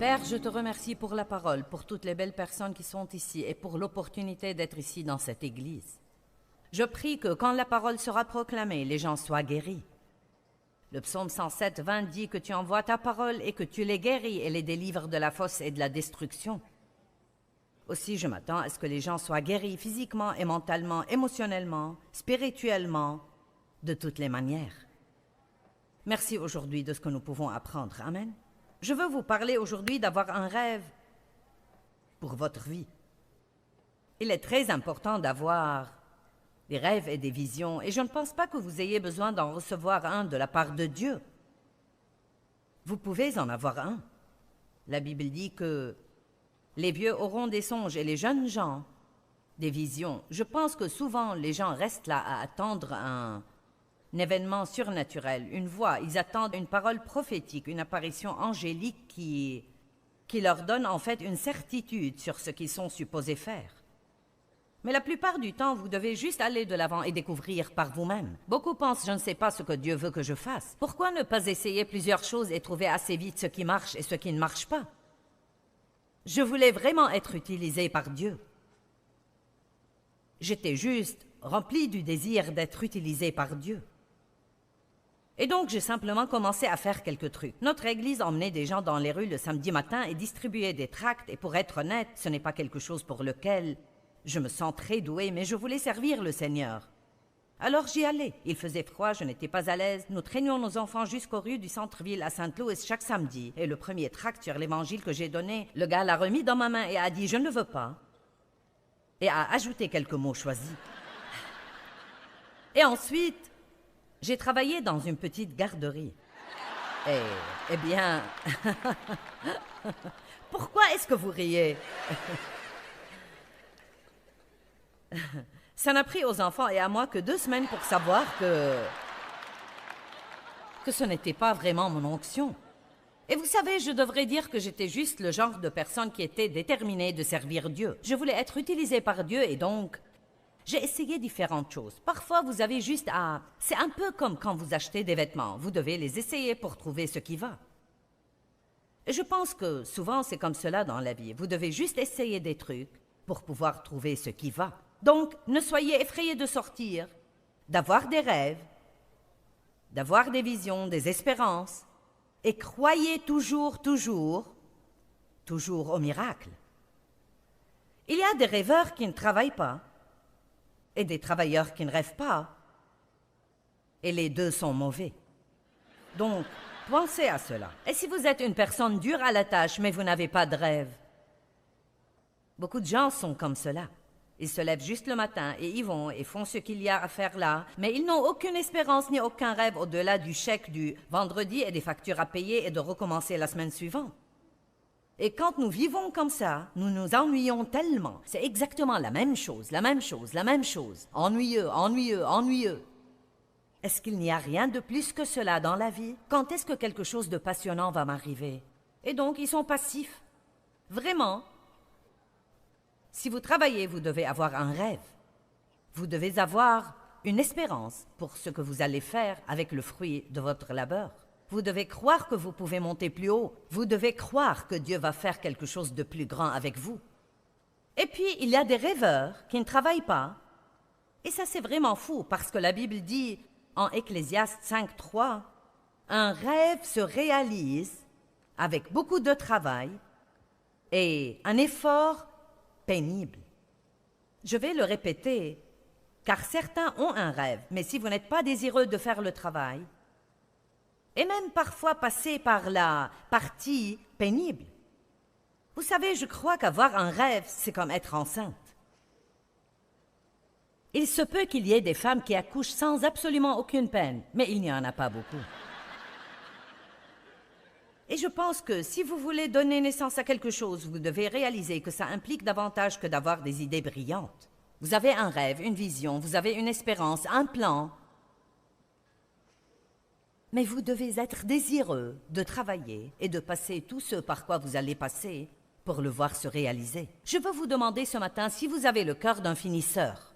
Père, je te remercie pour la parole, pour toutes les belles personnes qui sont ici et pour l'opportunité d'être ici dans cette église. Je prie que quand la parole sera proclamée, les gens soient guéris. Le psaume 107, 20 dit que tu envoies ta parole et que tu les guéris et les délivres de la fosse et de la destruction. Aussi, je m'attends à ce que les gens soient guéris physiquement et mentalement, émotionnellement, spirituellement, de toutes les manières. Merci aujourd'hui de ce que nous pouvons apprendre. Amen. Je veux vous parler aujourd'hui d'avoir un rêve pour votre vie. Il est très important d'avoir des rêves et des visions, et je ne pense pas que vous ayez besoin d'en recevoir un de la part de Dieu. Vous pouvez en avoir un. La Bible dit que les vieux auront des songes et les jeunes gens des visions. Je pense que souvent les gens restent là à attendre un événement surnaturel, une voix. Ils attendent une parole prophétique, une apparition angélique qui leur donne en fait une certitude sur ce qu'ils sont supposés faire. Mais la plupart du temps, vous devez juste aller de l'avant et découvrir par vous-même. Beaucoup pensent, je ne sais pas ce que Dieu veut que je fasse. Pourquoi ne pas essayer plusieurs choses et trouver assez vite ce qui marche et ce qui ne marche pas? Je voulais vraiment être utilisée par Dieu. J'étais juste remplie du désir d'être utilisée par Dieu. Et donc, j'ai simplement commencé à faire quelques trucs. Notre église emmenait des gens dans les rues le samedi matin et distribuait des tracts, et pour être honnête, ce n'est pas quelque chose pour lequel je me sens très douée, mais je voulais servir le Seigneur. Alors j'y allais. Il faisait froid, je n'étais pas à l'aise. Nous traînions nos enfants jusqu'aux rues du centre-ville à Saint-Louis chaque samedi. Et le premier tract sur l'évangile que j'ai donné, le gars l'a remis dans ma main et a dit « Je ne veux pas ». Et a ajouté quelques mots choisis. Et ensuite, j'ai travaillé dans une petite garderie. Eh bien... Pourquoi est-ce que vous riez? Ça n'a pris aux enfants et à moi que 2 semaines pour savoir que ce n'était pas vraiment mon onction. Et vous savez, je devrais dire que j'étais juste le genre de personne qui était déterminée de servir Dieu. Je voulais être utilisée par Dieu et donc, j'ai essayé différentes choses. Parfois, vous avez juste à... C'est un peu comme quand vous achetez des vêtements. Vous devez les essayer pour trouver ce qui va. Et je pense que souvent, c'est comme cela dans la vie. Vous devez juste essayer des trucs pour pouvoir trouver ce qui va. Donc, ne soyez effrayés de sortir, d'avoir des rêves, d'avoir des visions, des espérances, et croyez toujours au miracle. Il y a des rêveurs qui ne travaillent pas, et des travailleurs qui ne rêvent pas, et les deux sont mauvais. Donc, pensez à cela. Et si vous êtes une personne dure à la tâche, mais vous n'avez pas de rêve? Beaucoup de gens sont comme cela. Ils se lèvent juste le matin et y vont et font ce qu'il y a à faire là, mais ils n'ont aucune espérance ni aucun rêve au-delà du chèque du vendredi et des factures à payer et de recommencer la semaine suivante. Et quand nous vivons comme ça, nous nous ennuyons tellement. C'est exactement la même chose, la même chose, la même chose. Ennuyeux, ennuyeux, ennuyeux. Est-ce qu'il n'y a rien de plus que cela dans la vie? Quand est-ce que quelque chose de passionnant va m'arriver? Et donc, ils sont passifs. Vraiment. Si vous travaillez, vous devez avoir un rêve. Vous devez avoir une espérance pour ce que vous allez faire avec le fruit de votre labeur. Vous devez croire que vous pouvez monter plus haut. Vous devez croire que Dieu va faire quelque chose de plus grand avec vous. Et puis, il y a des rêveurs qui ne travaillent pas. Et ça, c'est vraiment fou, parce que la Bible dit, en Ecclésiaste 5:3, « Un rêve se réalise avec beaucoup de travail et un effort pénible. » Je vais le répéter, car certains ont un rêve, mais si vous n'êtes pas désireux de faire le travail, et même parfois passer par la partie pénible. Vous savez, je crois qu'avoir un rêve, c'est comme être enceinte. Il se peut qu'il y ait des femmes qui accouchent sans absolument aucune peine, mais il n'y en a pas beaucoup. Et je pense que si vous voulez donner naissance à quelque chose, vous devez réaliser que ça implique davantage que d'avoir des idées brillantes. Vous avez un rêve, une vision, vous avez une espérance, un plan. Mais vous devez être désireux de travailler et de passer tout ce par quoi vous allez passer pour le voir se réaliser. Je veux vous demander ce matin si vous avez le cœur d'un finisseur.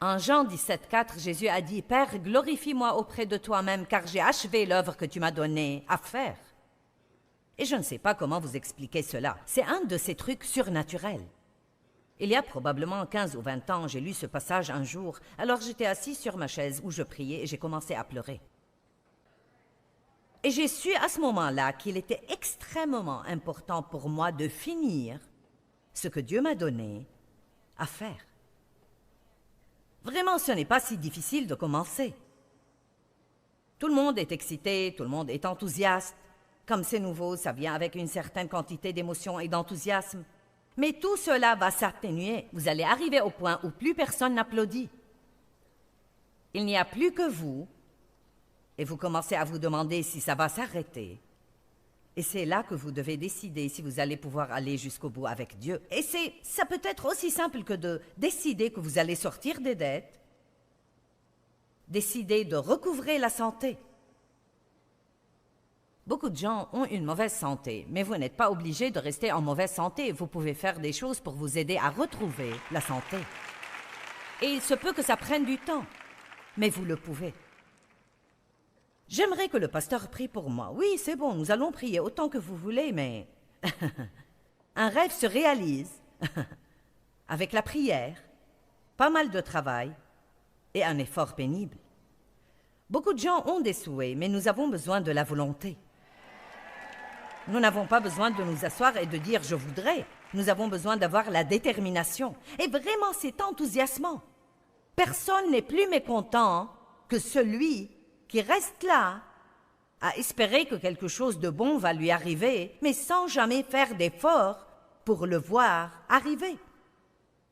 En Jean 17,4, Jésus a dit « Père, glorifie-moi auprès de toi-même, car j'ai achevé l'œuvre que tu m'as donnée à faire. » Et je ne sais pas comment vous expliquer cela. C'est un de ces trucs surnaturels. Il y a probablement 15 ou 20 ans, j'ai lu ce passage un jour. Alors j'étais assis sur ma chaise où je priais et j'ai commencé à pleurer. Et j'ai su à ce moment-là qu'il était extrêmement important pour moi de finir ce que Dieu m'a donné à faire. Vraiment, ce n'est pas si difficile de commencer. Tout le monde est excité, tout le monde est enthousiaste. Comme c'est nouveau, ça vient avec une certaine quantité d'émotion et d'enthousiasme. Mais tout cela va s'atténuer. Vous allez arriver au point où plus personne n'applaudit. Il n'y a plus que vous, et vous commencez à vous demander si ça va s'arrêter. Et c'est là que vous devez décider si vous allez pouvoir aller jusqu'au bout avec Dieu. Et ça peut être aussi simple que de décider que vous allez sortir des dettes, décider de recouvrer la santé. Beaucoup de gens ont une mauvaise santé, mais vous n'êtes pas obligé de rester en mauvaise santé. Vous pouvez faire des choses pour vous aider à retrouver la santé. Et il se peut que ça prenne du temps, mais vous le pouvez. J'aimerais que le pasteur prie pour moi. Oui, c'est bon, nous allons prier autant que vous voulez, mais un rêve se réalise avec la prière, pas mal de travail et un effort pénible. Beaucoup de gens ont des souhaits, mais nous avons besoin de la volonté. Nous n'avons pas besoin de nous asseoir et de dire « je voudrais ». Nous avons besoin d'avoir la détermination. Et vraiment, c'est enthousiasmant. Personne n'est plus mécontent que celui qui reste là à espérer que quelque chose de bon va lui arriver, mais sans jamais faire d'effort pour le voir arriver.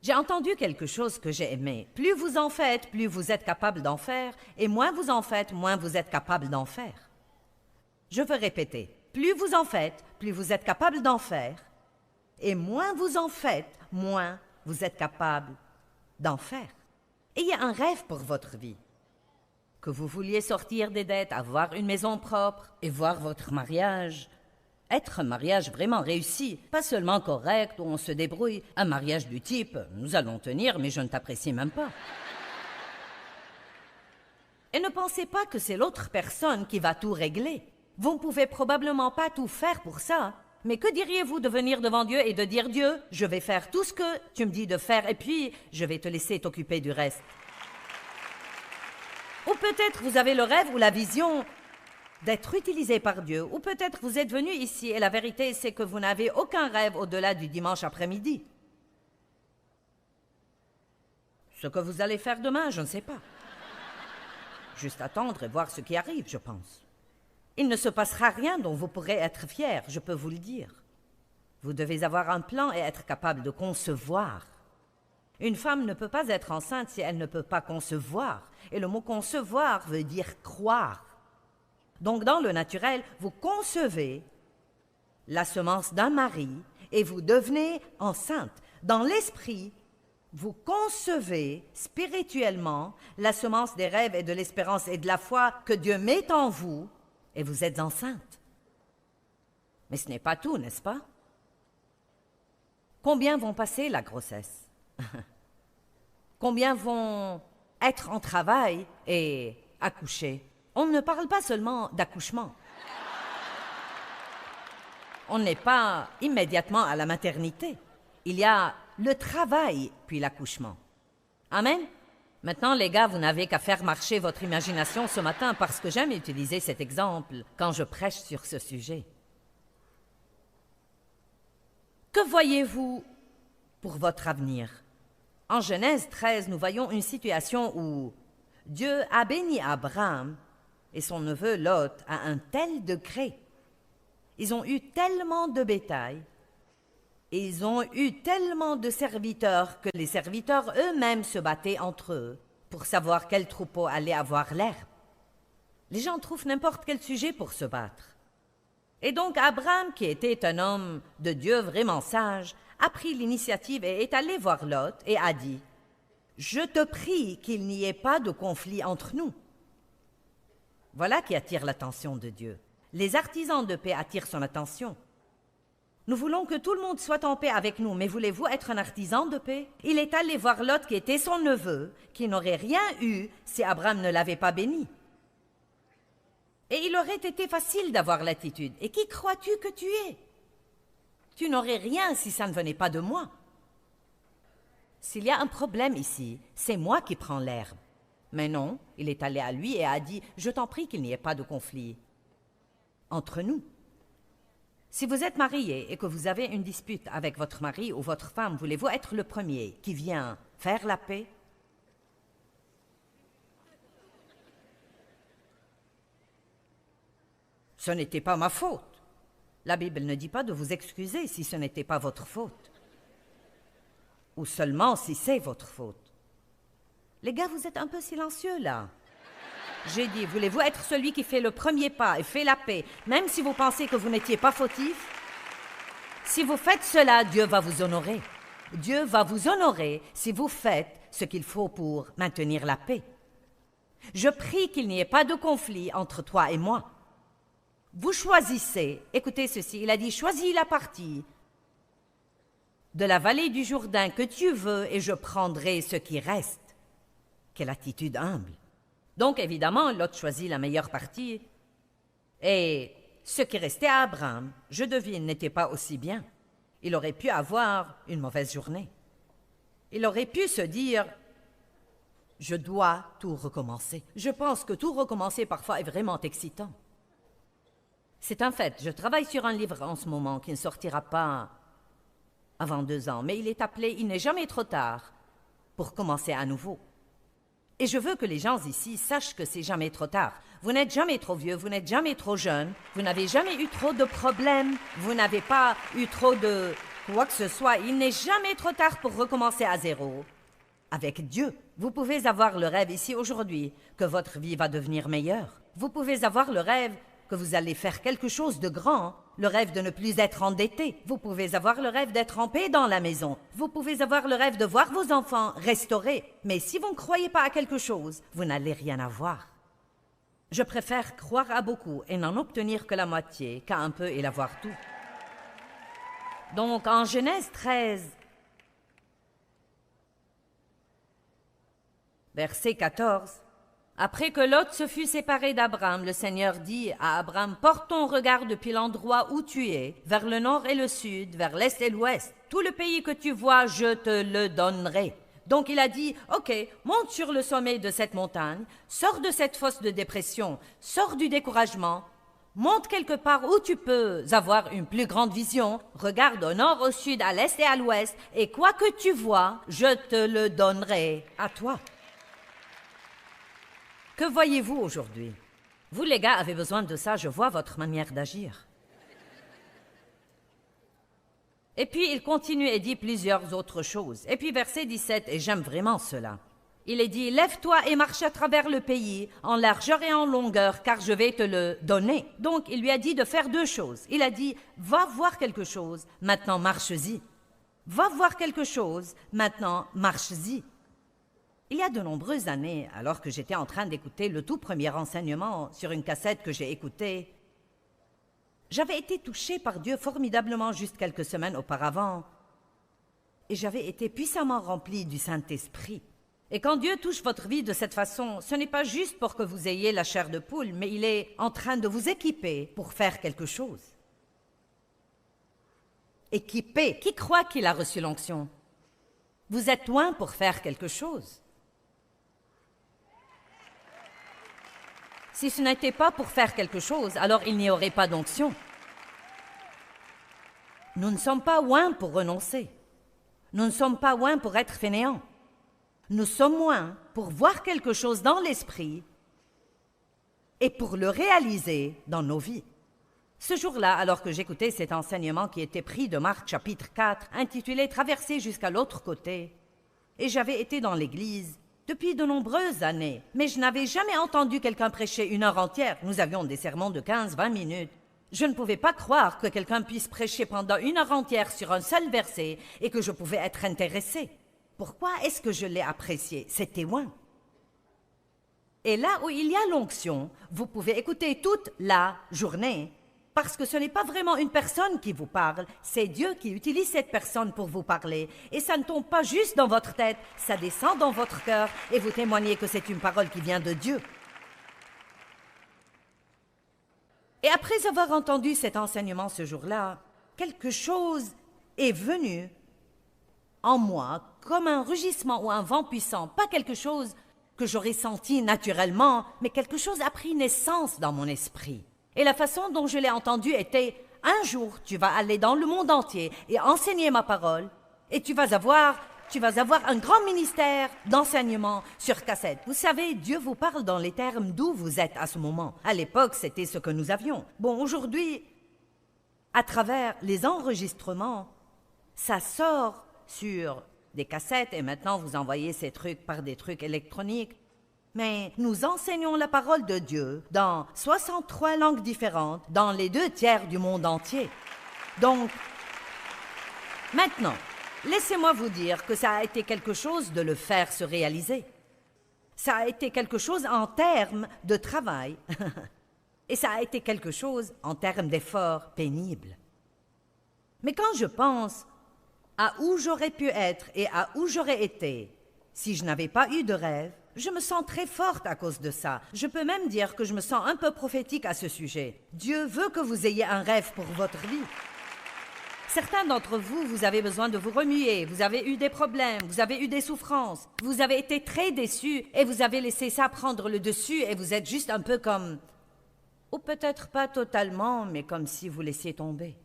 J'ai entendu quelque chose que j'ai aimé. Plus vous en faites, plus vous êtes capable d'en faire, et moins vous en faites, moins vous êtes capable d'en faire. Je veux répéter. Plus vous en faites, plus vous êtes capable d'en faire, et moins vous en faites, moins vous êtes capable d'en faire. Ayez un rêve pour votre vie. Que vous vouliez sortir des dettes, avoir une maison propre et voir votre mariage être un mariage vraiment réussi, pas seulement correct où on se débrouille, un mariage du type « nous allons tenir, mais je ne t'apprécie même pas ». Et ne pensez pas que c'est l'autre personne qui va tout régler. Vous ne pouvez probablement pas tout faire pour ça. Mais que diriez-vous de venir devant Dieu et de dire « Dieu, je vais faire tout ce que tu me dis de faire et puis je vais te laisser t'occuper du reste ». Ou peut-être vous avez le rêve ou la vision d'être utilisé par Dieu. Ou peut-être vous êtes venu ici et la vérité c'est que vous n'avez aucun rêve au-delà du dimanche après-midi. Ce que vous allez faire demain, je ne sais pas. Juste attendre et voir ce qui arrive, je pense. Il ne se passera rien dont vous pourrez être fier, je peux vous le dire. Vous devez avoir un plan et être capable de concevoir. Une femme ne peut pas être enceinte si elle ne peut pas concevoir. Et le mot concevoir veut dire croire. Donc dans le naturel, vous concevez la semence d'un mari et vous devenez enceinte. Dans l'esprit, vous concevez spirituellement la semence des rêves et de l'espérance et de la foi que Dieu met en vous et vous êtes enceinte. Mais ce n'est pas tout, n'est-ce pas? Combien vont passer la grossesse? Combien vont être en travail et accoucher? On ne parle pas seulement d'accouchement. On n'est pas immédiatement à la maternité. Il y a le travail puis l'accouchement. Amen? Maintenant, les gars, vous n'avez qu'à faire marcher votre imagination ce matin parce que j'aime utiliser cet exemple quand je prêche sur ce sujet. Que voyez-vous pour votre avenir? En Genèse 13, nous voyons une situation où Dieu a béni Abraham et son neveu Lot à un tel degré. Ils ont eu tellement de bétail et ils ont eu tellement de serviteurs que les serviteurs eux-mêmes se battaient entre eux pour savoir quel troupeau allait avoir l'herbe. Les gens trouvent n'importe quel sujet pour se battre. Et donc Abraham, qui était un homme de Dieu vraiment sage, a pris l'initiative et est allé voir Lot et a dit « Je te prie qu'il n'y ait pas de conflit entre nous. » Voilà qui attire l'attention de Dieu. Les artisans de paix attirent son attention. Nous voulons que tout le monde soit en paix avec nous, mais voulez-vous être un artisan de paix? Il est allé voir Lot, qui était son neveu, qui n'aurait rien eu si Abraham ne l'avait pas béni. Et il aurait été facile d'avoir l'attitude. Et qui crois-tu que tu es? Tu n'aurais rien si ça ne venait pas de moi. S'il y a un problème ici, c'est moi qui prends l'herbe. Mais non, il est allé à lui et a dit « Je t'en prie qu'il n'y ait pas de conflit entre nous. » Si vous êtes marié et que vous avez une dispute avec votre mari ou votre femme, voulez-vous être le premier qui vient faire la paix? Ce n'était pas ma faute. La Bible ne dit pas de vous excuser si ce n'était pas votre faute. Ou seulement si c'est votre faute. Les gars, vous êtes un peu silencieux là. J'ai dit, voulez-vous être celui qui fait le premier pas et fait la paix, même si vous pensez que vous n'étiez pas fautif? Si vous faites cela, Dieu va vous honorer. Dieu va vous honorer si vous faites ce qu'il faut pour maintenir la paix. Je prie qu'il n'y ait pas de conflit entre toi et moi. Vous choisissez, écoutez ceci, il a dit, choisis la partie de la vallée du Jourdain que tu veux et je prendrai ce qui reste. Quelle attitude humble. Donc évidemment, Lot choisit la meilleure partie et ce qui restait à Abraham, je devine, n'était pas aussi bien. Il aurait pu avoir une mauvaise journée. Il aurait pu se dire « Je dois tout recommencer ». Je pense que tout recommencer parfois est vraiment excitant. C'est un fait, je travaille sur un livre en ce moment qui ne sortira pas avant 2 ans, mais il est appelé « Il n'est jamais trop tard pour commencer à nouveau ». Et je veux que les gens ici sachent que c'est jamais trop tard. Vous n'êtes jamais trop vieux, vous n'êtes jamais trop jeune, vous n'avez jamais eu trop de problèmes, vous n'avez pas eu trop de quoi que ce soit. Il n'est jamais trop tard pour recommencer à zéro. Avec Dieu, vous pouvez avoir le rêve ici aujourd'hui que votre vie va devenir meilleure. Vous pouvez avoir le rêve que vous allez faire quelque chose de grand, le rêve de ne plus être endetté. Vous pouvez avoir le rêve d'être en paix dans la maison. Vous pouvez avoir le rêve de voir vos enfants restaurés. Mais si vous ne croyez pas à quelque chose, vous n'allez rien avoir. Je préfère croire à beaucoup et n'en obtenir que la moitié qu'à un peu et l'avoir tout. Donc, en Genèse 13, verset 14, après que Lot se fut séparé d'Abraham, le Seigneur dit à Abraham, « Porte ton regard depuis l'endroit où tu es, vers le nord et le sud, vers l'est et l'ouest. Tout le pays que tu vois, je te le donnerai. » Donc il a dit, « Ok, monte sur le sommet de cette montagne, sors de cette fosse de dépression, sors du découragement, monte quelque part où tu peux avoir une plus grande vision, regarde au nord, au sud, à l'est et à l'ouest, et quoi que tu vois, je te le donnerai à toi. » Que voyez-vous aujourd'hui? Vous, les gars, avez besoin de ça, je vois votre manière d'agir. Et puis, il continue et dit plusieurs autres choses. Et puis, verset 17, et j'aime vraiment cela. Il est dit, « Lève-toi et marche à travers le pays, en largeur et en longueur, car je vais te le donner. » Donc, il lui a dit de faire 2 choses. Il a dit, « Va voir quelque chose, maintenant marche-y. Va voir quelque chose, maintenant marche-y. » Il y a de nombreuses années, alors que j'étais en train d'écouter le tout premier enseignement sur une cassette que j'ai écoutée, j'avais été touchée par Dieu formidablement juste quelques semaines auparavant et j'avais été puissamment remplie du Saint-Esprit. Et quand Dieu touche votre vie de cette façon, ce n'est pas juste pour que vous ayez la chair de poule, mais il est en train de vous équiper pour faire quelque chose. Équiper. Qui croit qu'il a reçu l'onction? Vous êtes loin pour faire quelque chose. Si ce n'était pas pour faire quelque chose, alors il n'y aurait pas d'onction. Nous ne sommes pas loin pour renoncer. Nous ne sommes pas loin pour être fainéants. Nous sommes loin pour voir quelque chose dans l'esprit et pour le réaliser dans nos vies. Ce jour-là, alors que j'écoutais cet enseignement qui était pris de Marc chapitre 4, intitulé « Traverser jusqu'à l'autre côté », et j'avais été dans l'église depuis de nombreuses années, mais je n'avais jamais entendu quelqu'un prêcher 1 heure entière. Nous avions des sermons de 15-20 minutes. Je ne pouvais pas croire que quelqu'un puisse prêcher pendant 1 heure entière sur un seul verset et que je pouvais être intéressée. Pourquoi est-ce que je l'ai apprécié? C'était loin. Et là où il y a l'onction, vous pouvez écouter toute la journée, Parce que ce n'est pas vraiment une personne qui vous parle, c'est Dieu qui utilise cette personne pour vous parler. Et ça ne tombe pas juste dans votre tête, ça descend dans votre cœur et vous témoignez que c'est une parole qui vient de Dieu. Et après avoir entendu cet enseignement ce jour-là, quelque chose est venu en moi comme un rugissement ou un vent puissant, pas quelque chose que j'aurais senti naturellement, mais quelque chose a pris naissance dans mon esprit. Et la façon dont je l'ai entendu était, un jour, tu vas aller dans le monde entier et enseigner ma parole, et tu vas avoir un grand ministère d'enseignement sur cassette. Vous savez, Dieu vous parle dans les termes d'où vous êtes à ce moment. À l'époque, c'était ce que nous avions. Bon, aujourd'hui, à travers les enregistrements, ça sort sur des cassettes et maintenant vous envoyez ces trucs par des trucs électroniques. Mais nous enseignons la parole de Dieu dans 63 langues différentes, dans les 2/3 du monde entier. Donc, maintenant, laissez-moi vous dire que ça a été quelque chose de le faire se réaliser. Ça a été quelque chose en termes de travail. Et ça a été quelque chose en termes d'efforts pénibles. Mais quand je pense à où j'aurais pu être et à où j'aurais été si je n'avais pas eu de rêve, je me sens très forte à cause de ça. Je peux même dire que je me sens un peu prophétique à ce sujet. Dieu veut que vous ayez un rêve pour votre vie. Certains d'entre vous, vous avez besoin de vous remuer, vous avez eu des problèmes, vous avez eu des souffrances, vous avez été très déçus et vous avez laissé ça prendre le dessus et vous êtes juste un peu comme... Ou peut-être pas totalement, mais comme si vous laissiez tomber.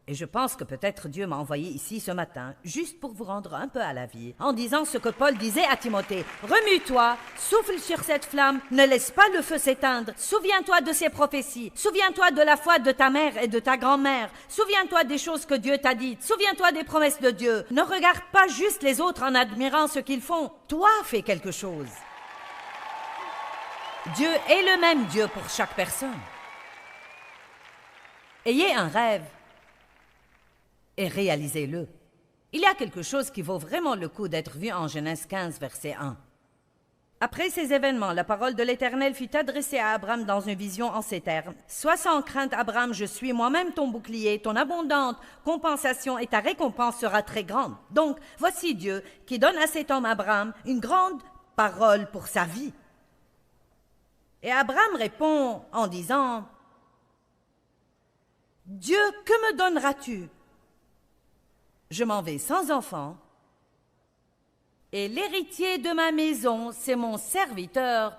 Et je pense que peut-être Dieu m'a envoyé ici ce matin, juste pour vous rendre un peu à la vie, en disant ce que Paul disait à Timothée. Remue-toi, souffle sur cette flamme, ne laisse pas le feu s'éteindre. Souviens-toi de ces prophéties. Souviens-toi de la foi de ta mère et de ta grand-mère. Souviens-toi des choses que Dieu t'a dites. Souviens-toi des promesses de Dieu. Ne regarde pas juste les autres en admirant ce qu'ils font. Toi, fais quelque chose. Dieu est le même Dieu pour chaque personne. Ayez un rêve et réalisez-le. Il y a quelque chose qui vaut vraiment le coup d'être vu en Genèse 15, verset 1. Après ces événements, la parole de l'Éternel fut adressée à Abraham dans une vision en ces termes. « Sois sans crainte, Abraham, je suis moi-même ton bouclier, ton abondante compensation et ta récompense sera très grande. » Donc, voici Dieu qui donne à cet homme Abraham une grande parole pour sa vie. Et Abraham répond en disant, « Dieu, que me donneras-tu? Je m'en vais sans enfant, et l'héritier de ma maison, c'est mon serviteur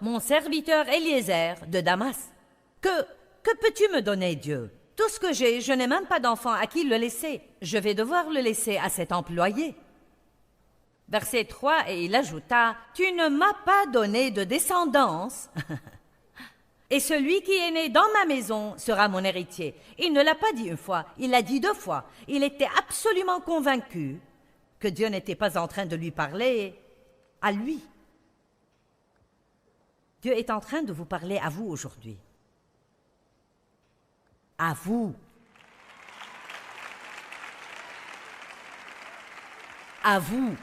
Eliezer de Damas. Que peux-tu me donner, Dieu? Tout ce que j'ai, je n'ai même pas d'enfant à qui le laisser. Je vais devoir le laisser à cet employé. » Verset 3, et il ajouta, « Tu ne m'as pas donné de descendance. » Et celui qui est né dans ma maison sera mon héritier. Il ne l'a pas dit une fois, il l'a dit 2 fois. Il était absolument convaincu que Dieu n'était pas en train de lui parler à lui. Dieu est en train de vous parler à vous aujourd'hui. À vous. À vous.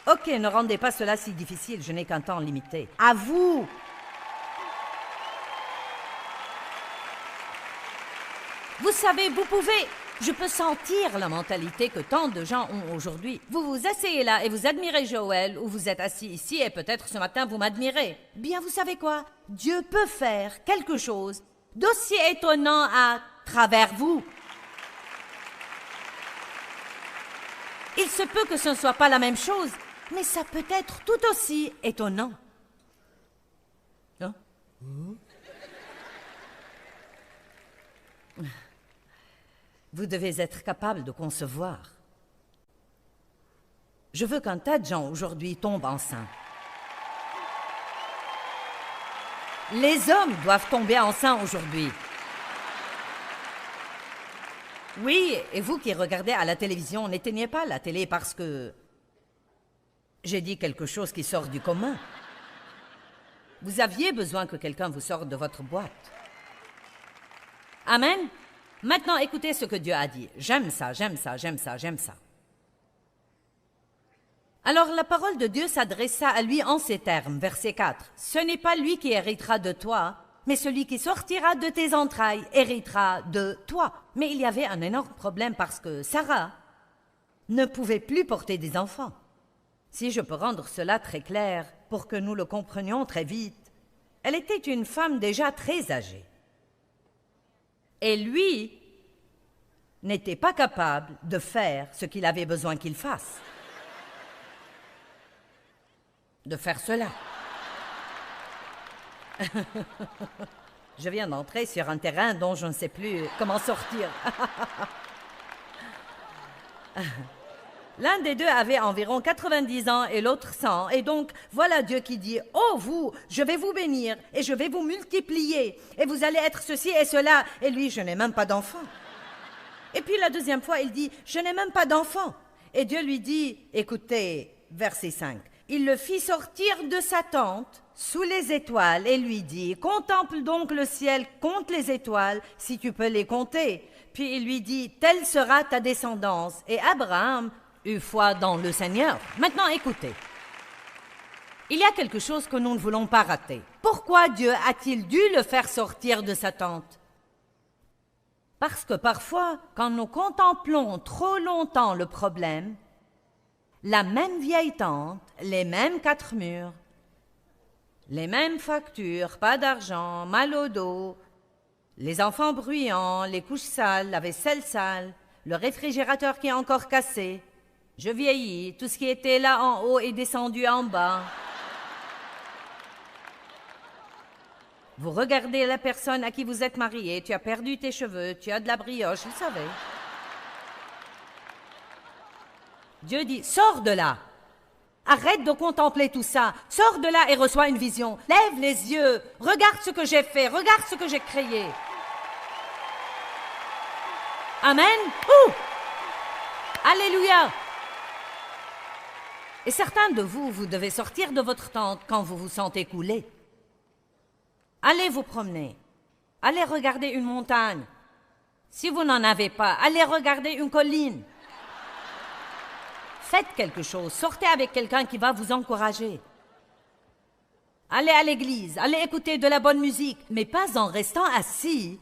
Ok, ne rendez pas cela si difficile, je n'ai qu'un temps limité. À vous! Vous savez, je peux sentir la mentalité que tant de gens ont aujourd'hui. Vous vous asseyez là et vous admirez Joël, ou vous êtes assis ici et peut-être ce matin vous m'admirez. Bien, vous savez quoi? Dieu peut faire quelque chose d'aussi étonnant à travers vous. Il se peut que ce ne soit pas la même chose, mais ça peut être tout aussi étonnant. Hein? Vous devez être capable de concevoir. Je veux qu'un tas de gens aujourd'hui tombent enceints. Les hommes doivent tomber enceints aujourd'hui. Oui, et vous qui regardez à la télévision, n'éteignez pas la télé parce que j'ai dit quelque chose qui sort du commun. Vous aviez besoin que quelqu'un vous sorte de votre boîte. Amen. Maintenant, écoutez ce que Dieu a dit. J'aime ça, j'aime ça, j'aime ça, j'aime ça. Alors la parole de Dieu s'adressa à lui en ces termes, verset 4. « Ce n'est pas lui qui héritera de toi, mais celui qui sortira de tes entrailles héritera de toi. Mais il y avait un énorme problème parce que Sarah ne pouvait plus porter des enfants. Si je peux rendre cela très clair pour que nous le comprenions très vite, elle était une femme déjà très âgée. Et lui n'était pas capable de faire ce qu'il avait besoin qu'il fasse. De faire cela. Je viens d'entrer sur un terrain dont je ne sais plus comment sortir. L'un des deux avait environ 90 ans et l'autre 100. Et donc, voilà Dieu qui dit, « Oh, vous, je vais vous bénir et je vais vous multiplier. Et vous allez être ceci et cela. » Et lui, « Je n'ai même pas d'enfant. » Et puis la deuxième fois, il dit, « Je n'ai même pas d'enfant. » Et Dieu lui dit, écoutez, verset 5. Il le fit sortir de sa tente sous les étoiles et lui dit, « Contemple donc le ciel, compte les étoiles, si tu peux les compter. » Puis il lui dit, « Telle sera ta descendance. » Et Abraham eut foi dans le Seigneur. Maintenant, écoutez. Il y a quelque chose que nous ne voulons pas rater. Pourquoi Dieu a-t-il dû le faire sortir de sa tente? Parce que parfois, quand nous contemplons trop longtemps le problème, la même vieille tente, les mêmes 4 murs, les mêmes factures, pas d'argent, mal au dos, les enfants bruyants, les couches sales, la vaisselle sale, le réfrigérateur qui est encore cassé. Je vieillis, tout ce qui était là en haut est descendu en bas. Vous regardez la personne à qui vous êtes marié, tu as perdu tes cheveux, tu as de la brioche, vous savez. Dieu dit, sors de là. Arrête de contempler tout ça. Sors de là et reçois une vision. Lève les yeux. Regarde ce que j'ai fait. Regarde ce que j'ai créé. Amen. Ouh! Alléluia. Et certains de vous, vous devez sortir de votre tente quand vous vous sentez couler. Allez vous promener. Allez regarder une montagne. Si vous n'en avez pas, allez regarder une colline. Faites quelque chose. Sortez avec quelqu'un qui va vous encourager. Allez à l'église. Allez écouter de la bonne musique. Mais pas en restant assis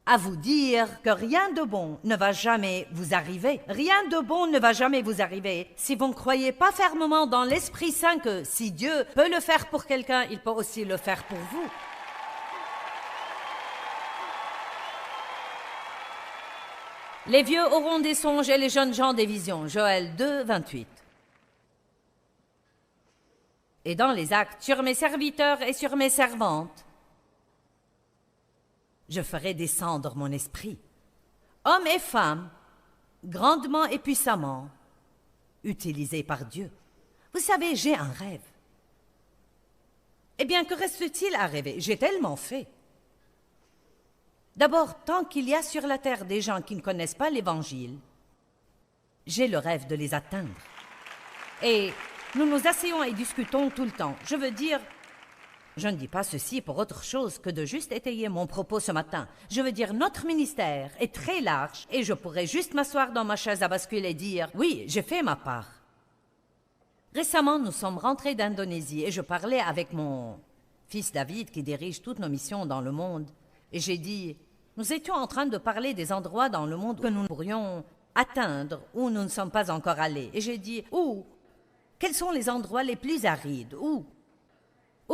à vous dire que rien de bon ne va jamais vous arriver. Rien de bon ne va jamais vous arriver si vous ne croyez pas fermement dans l'Esprit Saint que si Dieu peut le faire pour quelqu'un, il peut aussi le faire pour vous. Les vieux auront des songes et les jeunes gens des visions. Joël 2, 28. Et dans les actes, sur mes serviteurs et sur mes servantes, je ferai descendre mon esprit. Hommes et femmes, grandement et puissamment, utilisés par Dieu. Vous savez, j'ai un rêve. Eh bien, que reste-t-il à rêver? J'ai tellement fait. D'abord, tant qu'il y a sur la terre des gens qui ne connaissent pas l'Évangile, j'ai le rêve de les atteindre. Et nous nous asseyons et discutons tout le temps. Je veux dire, je ne dis pas ceci pour autre chose que de juste étayer mon propos ce matin. Je veux dire, notre ministère est très large et je pourrais juste m'asseoir dans ma chaise à bascule et dire « Oui, j'ai fait ma part ». Récemment, nous sommes rentrés d'Indonésie et je parlais avec mon fils David qui dirige toutes nos missions dans le monde. Et j'ai dit, nous étions en train de parler des endroits dans le monde que nous pourrions atteindre où nous ne sommes pas encore allés. Et j'ai dit, où? Quels sont les endroits les plus arides? Où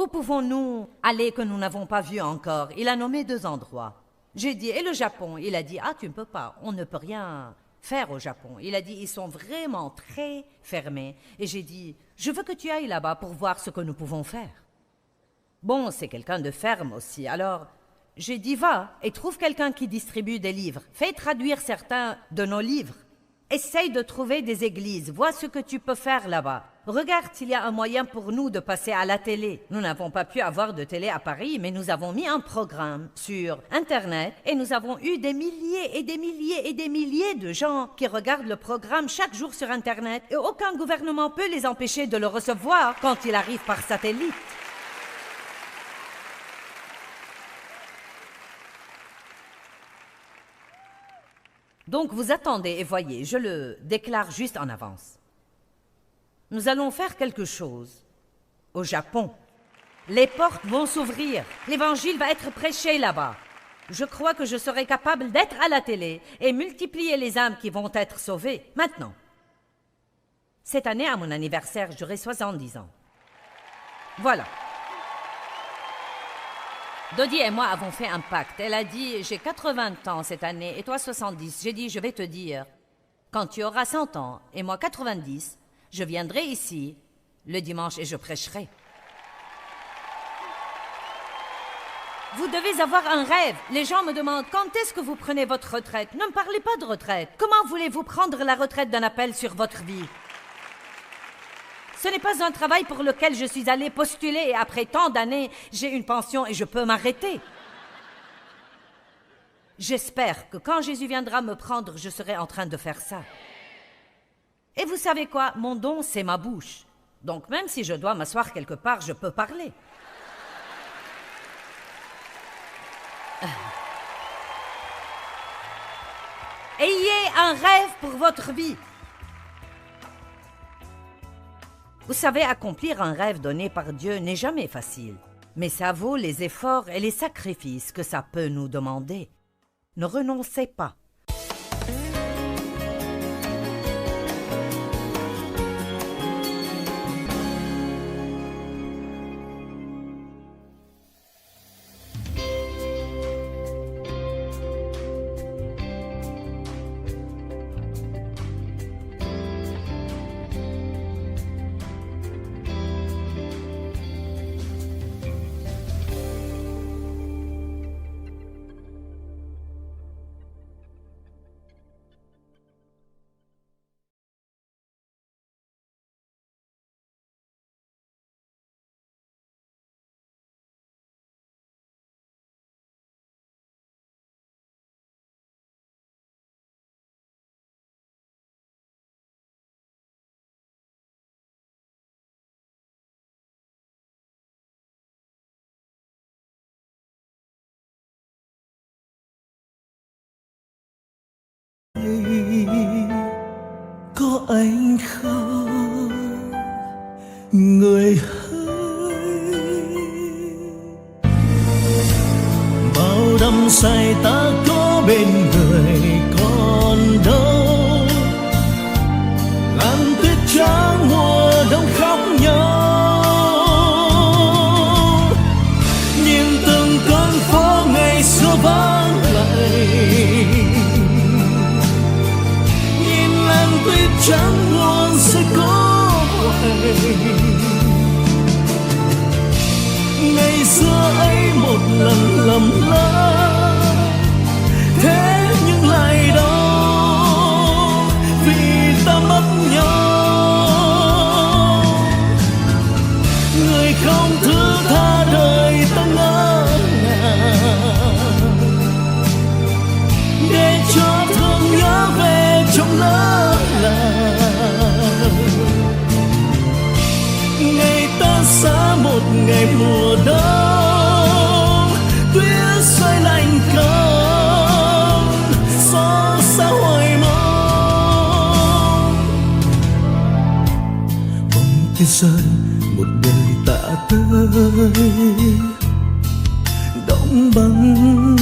pouvons-nous aller que nous n'avons pas vu encore? Il a nommé 2 endroits. J'ai dit, et le Japon? Il a dit, ah, tu ne peux pas, on ne peut rien faire au Japon. Il a dit, ils sont vraiment très fermés. Et j'ai dit, je veux que tu ailles là-bas pour voir ce que nous pouvons faire. Bon, c'est quelqu'un de ferme aussi, alors j'ai dit, va et trouve quelqu'un qui distribue des livres. Fais traduire certains de nos livres. Essaye de trouver des églises. Vois ce que tu peux faire là-bas. Regarde s'il y a un moyen pour nous de passer à la télé. Nous n'avons pas pu avoir de télé à Paris, mais nous avons mis un programme sur Internet et nous avons eu des milliers et des milliers et des milliers de gens qui regardent le programme chaque jour sur Internet et aucun gouvernement peut les empêcher de le recevoir quand il arrive par satellite. Donc vous attendez et voyez, je le déclare juste en avance. Nous allons faire quelque chose au Japon. Les portes vont s'ouvrir. L'évangile va être prêché là-bas. Je crois que je serai capable d'être à la télé et multiplier les âmes qui vont être sauvées maintenant. Cette année, à mon anniversaire, j'aurai 70 ans. Voilà. Dodie et moi avons fait un pacte. Elle a dit, j'ai 80 ans cette année et toi 70. J'ai dit, je vais te dire, quand tu auras 100 ans et moi 90, je viendrai ici le dimanche et je prêcherai. Vous devez avoir un rêve. Les gens me demandent, quand est-ce que vous prenez votre retraite? Ne me parlez pas de retraite. Comment voulez-vous prendre la retraite d'un appel sur votre vie? Ce n'est pas un travail pour lequel je suis allée postuler et après tant d'années, j'ai une pension et je peux m'arrêter. J'espère que quand Jésus viendra me prendre, je serai en train de faire ça. Et vous savez quoi? Mon don, c'est ma bouche. Donc même si je dois m'asseoir quelque part, je peux parler. Ayez un rêve pour votre vie. Vous savez, accomplir un rêve donné par Dieu n'est jamais facile. Mais ça vaut les efforts et les sacrifices que ça peut nous demander. Ne renoncez pas. Có anh không người hỡi, bao đắm say ta có bên người còn đâu, làn tuyết trắng mùa đông khóc nhau, nhìn từng con phố ngày xưa vắng lặng, tuyết trắng luôn sẽ có hoài. Ngày xưa ấy một lần lầm lỡ, thế nhưng lại đau vì ta mất nhau. Người không thứ tha đời ta ngỡ ngàng, để cho thương nhớ về trong lỡ ngày ta xa một ngày mùa đông, tuyết rơi lạnh cóng xót xa hoài mong. Bóng tuyết rơi một đời tạ tới đóng băng